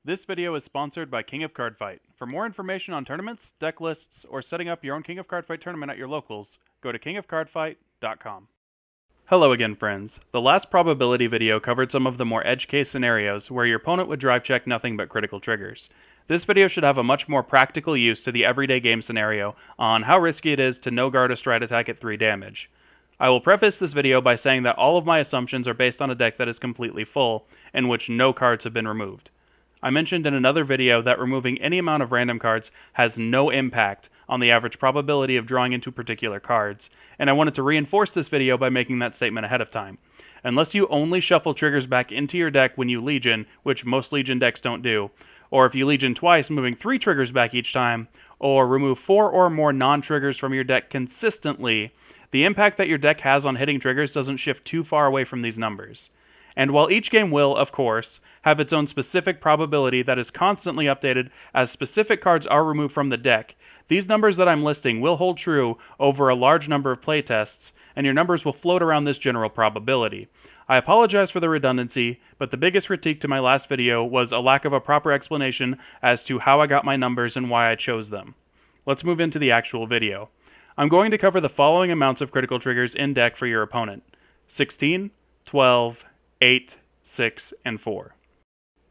This video is sponsored by King of Cardfight. For more information on tournaments, deck lists, or setting up your own King of Cardfight tournament at your locals, go to kingofcardfight.com. Hello again, friends. The last probability video covered some of the more edge case scenarios where your opponent would drive check nothing but critical triggers. This video should have a much more practical use to the everyday game scenario on how risky it is to no guard a stride attack at 3 damage. I will preface this video by saying that all of my assumptions are based on a deck that is completely full, in which no cards have been removed. I mentioned in another video that removing any amount of random cards has no impact on the average probability of drawing into particular cards, and I wanted to reinforce this video by making that statement ahead of time. Unless you only shuffle triggers back into your deck when you Legion, which most Legion decks don't do, or if you Legion twice, moving 3 triggers back each time, or remove 4 or more non-triggers from your deck consistently, the impact that your deck has on hitting triggers doesn't shift too far away from these numbers. And while each game will, of course, have its own specific probability that is constantly updated as specific cards are removed from the deck, these numbers that I'm listing will hold true over a large number of playtests, and your numbers will float around this general probability. I apologize for the redundancy, but the biggest critique to my last video was a lack of a proper explanation as to how I got my numbers and why I chose them. Let's move into the actual video. I'm going to cover the following amounts of critical triggers in deck for your opponent: 16, 12, 8, 6, and 4.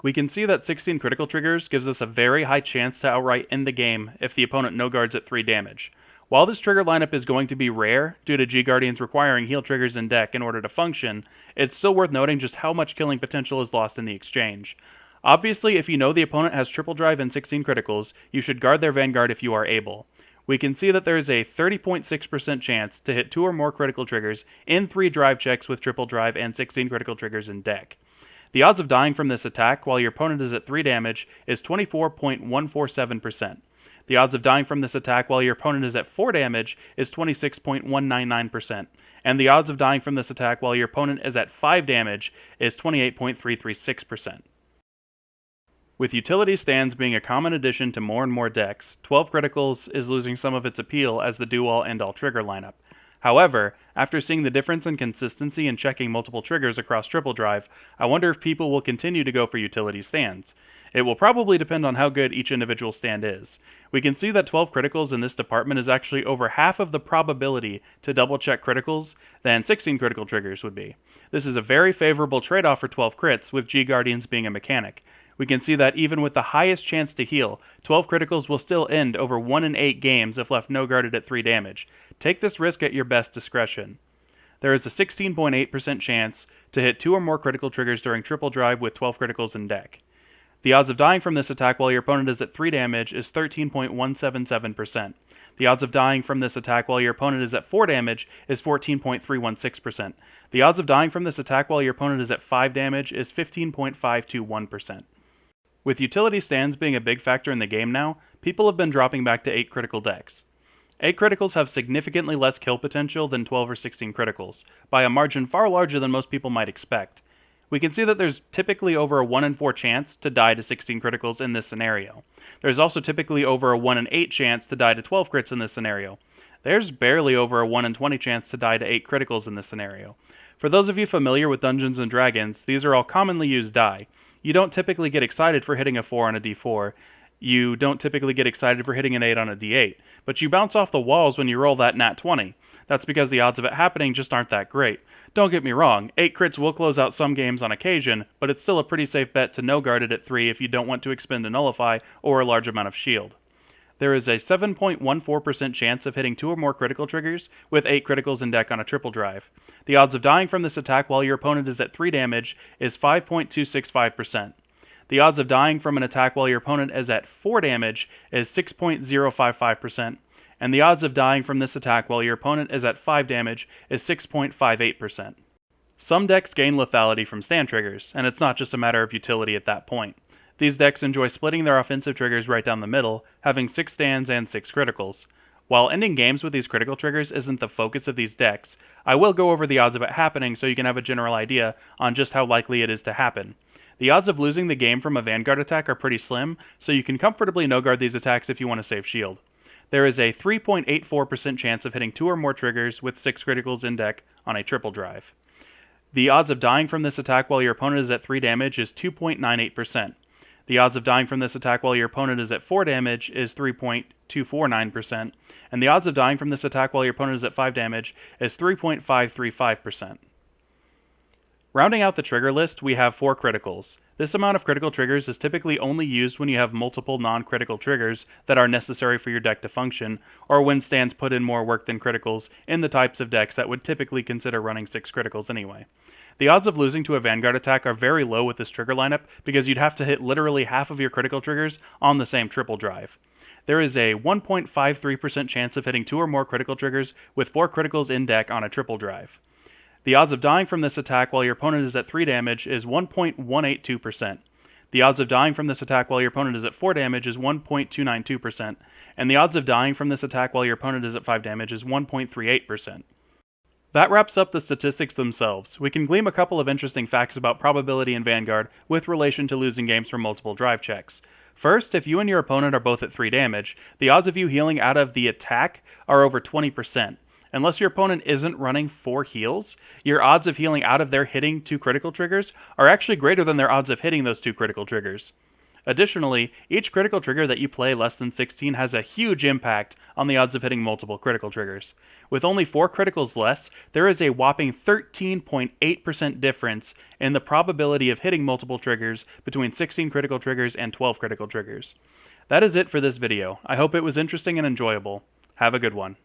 We can see that 16 critical triggers gives us a very high chance to outright end the game if the opponent no guards at 3 damage. While this trigger lineup is going to be rare due to G-Guardians requiring heal triggers in deck in order to function, it's still worth noting just how much killing potential is lost in the exchange. Obviously, if you know the opponent has triple drive and 16 criticals, you should guard their Vanguard if you are able. We can see that there is a 30.6% chance to hit 2 or more critical triggers in 3 drive checks with triple drive and 16 critical triggers in deck. The odds of dying from this attack while your opponent is at 3 damage is 24.147%. The odds of dying from this attack while your opponent is at 4 damage is 26.199%. And the odds of dying from this attack while your opponent is at 5 damage is 28.336%. With utility stands being a common addition to more and more decks, 12 criticals is losing some of its appeal as the do-all end-all trigger lineup. However, after seeing the difference in consistency in checking multiple triggers across triple drive, I wonder if people will continue to go for utility stands. It will probably depend on how good each individual stand is. We can see that 12 criticals in this department is actually over half of the probability to double check criticals than 16 critical triggers would be. This is a very favorable trade-off for 12 crits, with G-Guardians being a mechanic. We can see that even with the highest chance to heal, 12 criticals will still end over 1 in 8 games if left no guarded at 3 damage. Take this risk at your best discretion. There is a 16.8% chance to hit 2 or more critical triggers during triple drive with 12 criticals in deck. The odds of dying from this attack while your opponent is at 3 damage is 13.177%. The odds of dying from this attack while your opponent is at 4 damage is 14.316%. The odds of dying from this attack while your opponent is at 5 damage is 15.521%. With utility stands being a big factor in the game now, people have been dropping back to 8 critical decks. 8 criticals have significantly less kill potential than 12 or 16 criticals, by a margin far larger than most people might expect. We can see that there's typically over a 1 in 4 chance to die to 16 criticals in this scenario. There's also typically over a 1 in 8 chance to die to 12 crits in this scenario. There's barely over a 1 in 20 chance to die to 8 criticals in this scenario. For those of you familiar with Dungeons & Dragons, these are all commonly used die. You don't typically get excited for hitting a 4 on a d4. You don't typically get excited for hitting an 8 on a d8. But you bounce off the walls when you roll that nat 20. That's because the odds of it happening just aren't that great. Don't get me wrong, 8 crits will close out some games on occasion, but it's still a pretty safe bet to no guard it at 3 if you don't want to expend a nullify or a large amount of shield. There is a 7.14% chance of hitting 2 or more critical triggers with 8 criticals in deck on a triple drive. The odds of dying from this attack while your opponent is at 3 damage is 5.265%. The odds of dying from an attack while your opponent is at 4 damage is 6.055%, and the odds of dying from this attack while your opponent is at 5 damage is 6.58%. Some decks gain lethality from stand triggers, and it's not just a matter of utility at that point. These decks enjoy splitting their offensive triggers right down the middle, having 6 stands and 6 criticals. While ending games with these critical triggers isn't the focus of these decks, I will go over the odds of it happening so you can have a general idea on just how likely it is to happen. The odds of losing the game from a Vanguard attack are pretty slim, so you can comfortably no-guard these attacks if you want to save shield. There is a 3.84% chance of hitting 2 or more triggers with 6 criticals in deck on a triple drive. The odds of dying from this attack while your opponent is at 3 damage is 2.98%. The odds of dying from this attack while your opponent is at 4 damage is 3.249%, and the odds of dying from this attack while your opponent is at 5 damage is 3.535%. Rounding out the trigger list, we have 4 criticals. This amount of critical triggers is typically only used when you have multiple non-critical triggers that are necessary for your deck to function, or when stands put in more work than criticals in the types of decks that would typically consider running 6 criticals anyway. The odds of losing to a Vanguard attack are very low with this trigger lineup because you'd have to hit literally half of your critical triggers on the same triple drive. There is a 1.53% chance of hitting 2 or more critical triggers with 4 criticals in deck on a triple drive. The odds of dying from this attack while your opponent is at 3 damage is 1.182%. The odds of dying from this attack while your opponent is at 4 damage is 1.292%, and the odds of dying from this attack while your opponent is at 5 damage is 1.38%. That wraps up the statistics themselves. We can glean a couple of interesting facts about probability in Vanguard with relation to losing games from multiple drive checks. First, if you and your opponent are both at 3 damage, the odds of you healing out of the attack are over 20%. Unless your opponent isn't running 4 heals, your odds of healing out of their hitting 2 critical triggers are actually greater than their odds of hitting those 2 critical triggers. Additionally, each critical trigger that you play less than 16 has a huge impact on the odds of hitting multiple critical triggers. With only 4 criticals less, there is a whopping 13.8% difference in the probability of hitting multiple triggers between 16 critical triggers and 12 critical triggers. That is it for this video. I hope it was interesting and enjoyable. Have a good one.